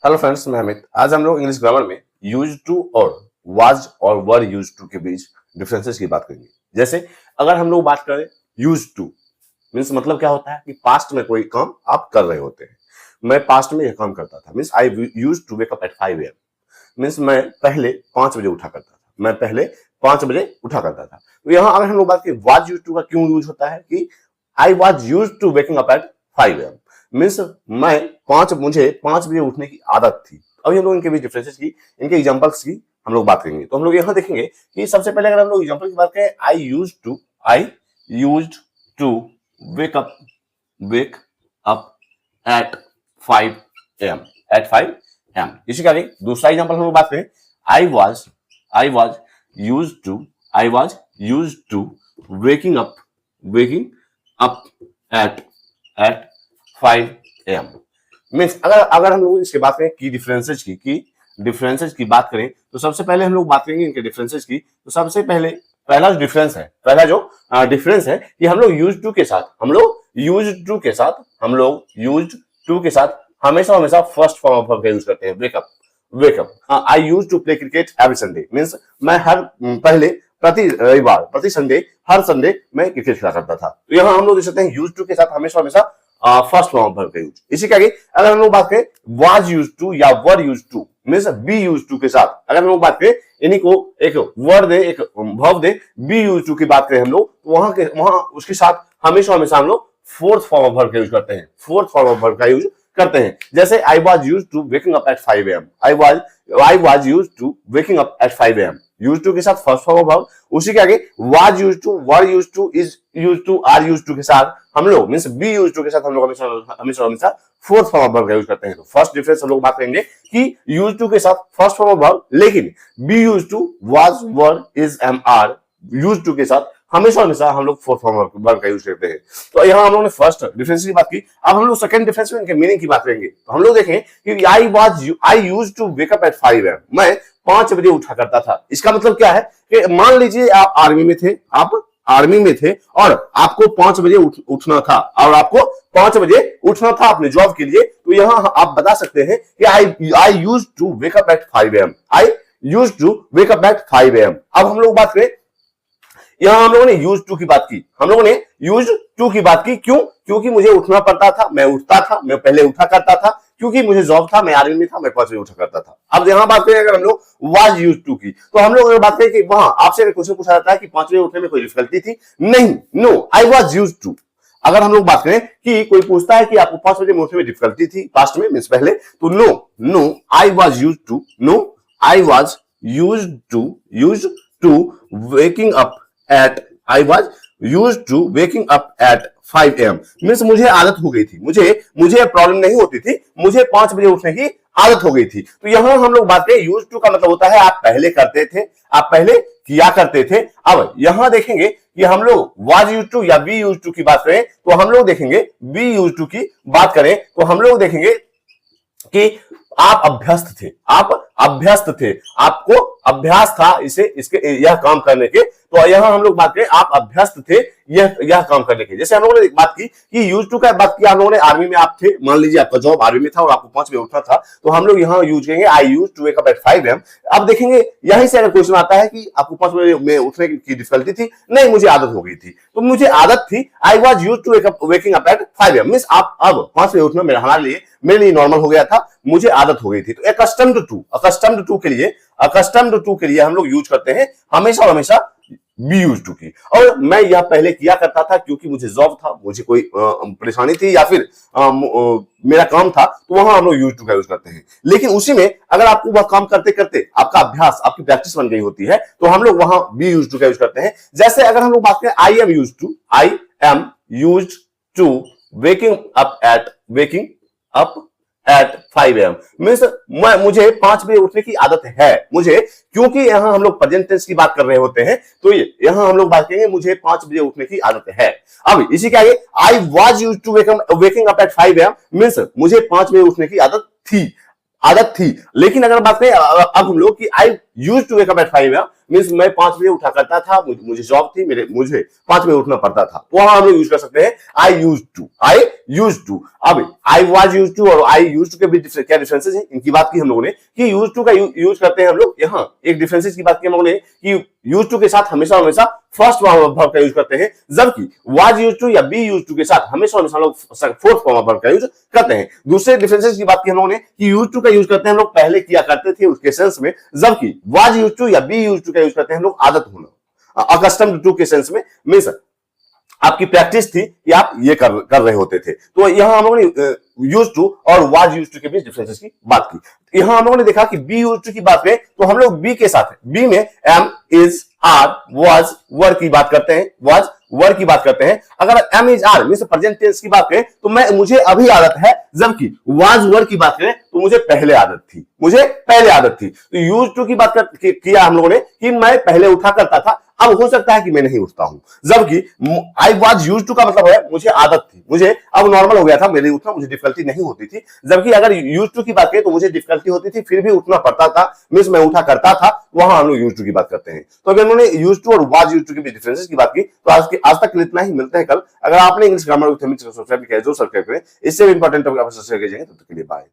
Hello friends, मैं अमित। आज हम लोग इंग्लिश ग्रामर में यूज टू और वाज और वर यूज टू के बीच डिफरेंसेस की बात करेंगे। जैसे अगर हम लोग बात करें यूज टू मीन्स मतलब क्या होता है कि पास्ट में कोई काम आप कर रहे होते हैं। मैं पास्ट में यह काम करता था means I use to wake up at 5 AM। Means मैं पहले 5 बजे उठा करता था। मैं पहले 5 बजे उठा करता था। तो यहाँ अगर हम लोग बात करें वाज यूज टू का क्यों यूज होता है कि I was use to waking up at 5 AM। Means मुझे 5 बजे उठने की आदत थी। अभी हम लोग इनके बीच डिफरेंसेस की, इनके एग्जांपल्स की हम लोग बात करेंगे। तो हम लोग यहाँ देखेंगे कि सबसे पहले अगर हम लोग एग्जांपल की बात करें, I used to wake up at 5 AM। इसी का आगे दूसरा एग्जांपल हम लोग बात करें, I was used to waking up at 5 AM। Means अगर हम लोग इसके बात करें की डिफरेंसेज की बात करें तो सबसे पहले हम लोग बात करेंगे इनके डिफरेंसेज की। तो सबसे पहला डिफरेंस है कि हम लोग यूज टू के साथ हमेशा फर्स्ट फॉर्म ऑफ वर्ब का यूज करते हैं। Wake up. I use to play cricket every Sunday. Means मैं प्रति रविवार प्रति संडे हर संडे मैं क्रिकेट खेला करता था। तो यहाँ हम लोग देख सकते हैं यूज टू के साथ हमेशा फर्स्ट फॉर्म ऑफ वर्ब का यूज। इसी के आगे अगर हम लोग बात करें वाज यूज टू या were used to means be use to के साथ अगर हम लोग बात करें, इन्हीं को एक वर्ड दे एक वर्ब दे बी यूज टू की बात करें हम लोग, तो वहां उसके साथ हमेशा हम लोग फोर्थ फॉर्म ऑफ वर्ब का यूज करते हैं। जैसे I was used to waking up at 5 AM। I was used to waking up at 5 AM। Used to के साथ फर्स्ट फॉर्म ऑफ वर्ब। उसी के आगे was used to, were used to, is used to, are used to के साथ हम लोग means B used to के साथ हम लोग हमेशा फोर्थ फॉर्म ऑफ वर्ब का यूज करते हैं। तो फर्स्ट डिफरेंस हम लोग बात करेंगे कि यूज्ड टू के साथ फर्स्ट फॉर्म ऑफ वर्ब, लेकिन be used to, was, were, is, am, are used to के साथ हमेशा हम लोग फोर्थ फॉर्म वर्ब का यूज करते हैं। तो यहाँ हम लोगों ने फर्स्ट डिफरेंस की बात की। अब हम लोग सेकंड डिफरेंस में इनके मीनिंग की बात करेंगे। तो हम लोग देखें कि I used to wake up at 5 AM। मैं 5 बजे उठा करता था। इसका मतलब क्या है कि मान लीजिए आप आर्मी में थे और आपको 5 बजे उठना था अपने जॉब के लिए। तो यहाँ आप बता सकते हैं कि I used to wake up at 5 AM। I used to wake up at 5 AM। अब हम लोग बात करें, यहां हम लोगों ने यूज टू की बात की। क्योंकि मुझे उठना पड़ता था, मैं पहले उठा करता था, क्योंकि मुझे जॉब था, मैं आर्मी में था, मैं 5 बजे उठा करता था। अब यहां बात करें अगर हम लोग वाज यूज टू की, तो हम लोग अगर बात करें कि वहां आपसे अगर क्वेश्चन पूछा जाता है कि 5 बजे उठने में कोई डिफिकल्टी थी, नहीं, no, I was use to. अगर हम लोग बात करें कि कोई पूछता है कि आपको 5 बजे उठने में डिफिकल्टी थी पास्ट में मींस पहले, तो no, I was used to waking up at 5 AM। Means मुझे आदत हो गई थी, मुझे प्रॉब्लम नहीं होती थी, मुझे 5 बजे उठने की आदत हो गई थी। तो यहां हम लोग बात करें यूज टू का मतलब होता है आप पहले करते थे, आप पहले किया करते थे। अब यहां देखेंगे कि हम लोग वाज यूज टू या बी यूज टू की बात करें, तो हम लोग देखेंगे बी यूज टू की बात करें तो हम लोग देखेंगे कि आप अभ्यस्त थे, आपको अभ्यास था यह काम करने के। तो यहां हम लोग बात करें आप अभ्यस्त थे यह काम करने के। जैसे हम लोगों ने बात की कि यूज टू का बात किया हम लोगों ने, आर्मी में आप थे, मान लीजिए आपका जॉब आर्मी में था और आपको 5 बजे उठना था, तो हम लोग यहाँ यूज करेंगे I use to wake up at 5 AM। अब देखेंगे यहीं से अगर क्वेश्चन आता है कि आपको 5 बजे में उठने की डिफिकल्टी थी, नहीं, मुझे आदत हो गई थी। तो मुझे आदत थी, I was used to waking up at 5 AM। Means आप अब 5 बजे उठना मेरे लिए नॉर्मल हो गया था, मुझे आदत हो गई थी। तो अकस्टम्ड टू के लिए हम लोग यूज करते हैं हमेशा बी यूज टू की। और मैं यह पहले किया करता था क्योंकि मुझे जॉब था, मुझे कोई परेशानी थी या फिर मेरा काम था, तो वहां हम लोग यूज टू का यूज करते हैं। लेकिन उसी में अगर आपको वह काम करते करते आपका अभ्यास, आपकी प्रैक्टिस बन गई होती है, तो हम लोग वहां बी यूज टू का यूज करते हैं। जैसे अगर हम लोग बात करें I am used to waking up at 5 AM। Means मुझे 5 बजे उठने की आदत है, क्योंकि यहाँ हम लोग प्रेजेंट टेंस की बात कर रहे होते हैं, तो यहाँ हम लोग बात करेंगे मुझे 5 बजे उठने की आदत है। अब इसी के आगे I was used to waking up at 5 AM। Means मुझे 5 बजे उठने की आदत थी। लेकिन अगर बात करें अब हम लोग कि I use to wake up at 5 am means मैं 5 बजे उठा करता था, मुझे जॉब थी, मुझे 5 बजे उठना पड़ता था। वहां हम लोग यूज कर सकते हैं आई यूज टू। अब आई वाज यूज टू और आई यूज टू के बीच क्या डिफरेंसेस है, इनकी बात की हम लोगों ने कि यूज टू का यूज करते हैं हम लोग। यहां एक डिफरेंसेस की बात की हम लोगों ने कि यूज टू के साथ हमेशा फर्स्ट फॉर्म ऑफ वर्ब का यूज करते हैं, जबकि वाज यूज टू या बी यूज टू के साथ हमेशा हम लोग फोर्थ फॉर्म ऑफ वर्ब का यूज करते हैं। दूसरे डिफरेंसेस की बात की हम लोगों ने कि यूज टू का यूज करते हैं हम लोग पहले किया करते थे उसके सेंस में, जबकि वाज यूज टू या बी यूज टू का यूज करते हैं हम लोग आदत होना, अकस्टम्ड टू के सेंस में, मींस आपकी प्रैक्टिस थी कि आप ये कर रहे होते थे। तो यहां हम लोगों ने यूज टू और वाज यूज टू के बीच डिफरेंसेस की बात की। यहां हम लोगों ने देखा कि बी यूज टू की बात करें तो हम लोग बी के साथ, बी में एम, इज, आर, वाज, वर की बात करते हैं, वाज वर की बात करते हैं। अगर am is are means present tense की बात करें तो मुझे अभी आदत है, जबकि वाज वर की बात करें तो मुझे पहले आदत थी। तो यूज टू की बात किया हम लोगों ने कि मैं पहले उठा करता था, अब हो सकता है कि मैं नहीं उठता हूं, जबकि आई वाज यूज टू का मतलब है मुझे आदत थी, मुझे अब नॉर्मल हो गया था, मेरे उठना मुझे डिफिकल्टी नहीं होती थी। जबकि अगर यूज टू की बात करें तो मुझे डिफिकल्टी होती थी, फिर भी उठना पड़ता था, मींस मैं उठा करता था, वहां हम लोग यूज टू की बात करते हैं। तो अगर उन्होंने यूज टू और वाज यूज टू के बीच डिफरेंसेस की बात की तो आज तक इतना ही। मिलते हैं कल। अगर आपने इंग्लिश ग्रामर विद सब्सक्राइब किया है जो सब्सक्राइब करें, इससे इंपॉर्टेंट टॉपिक आप सब्सक्राइब कीजिएगा। तब तक के लिए बाय।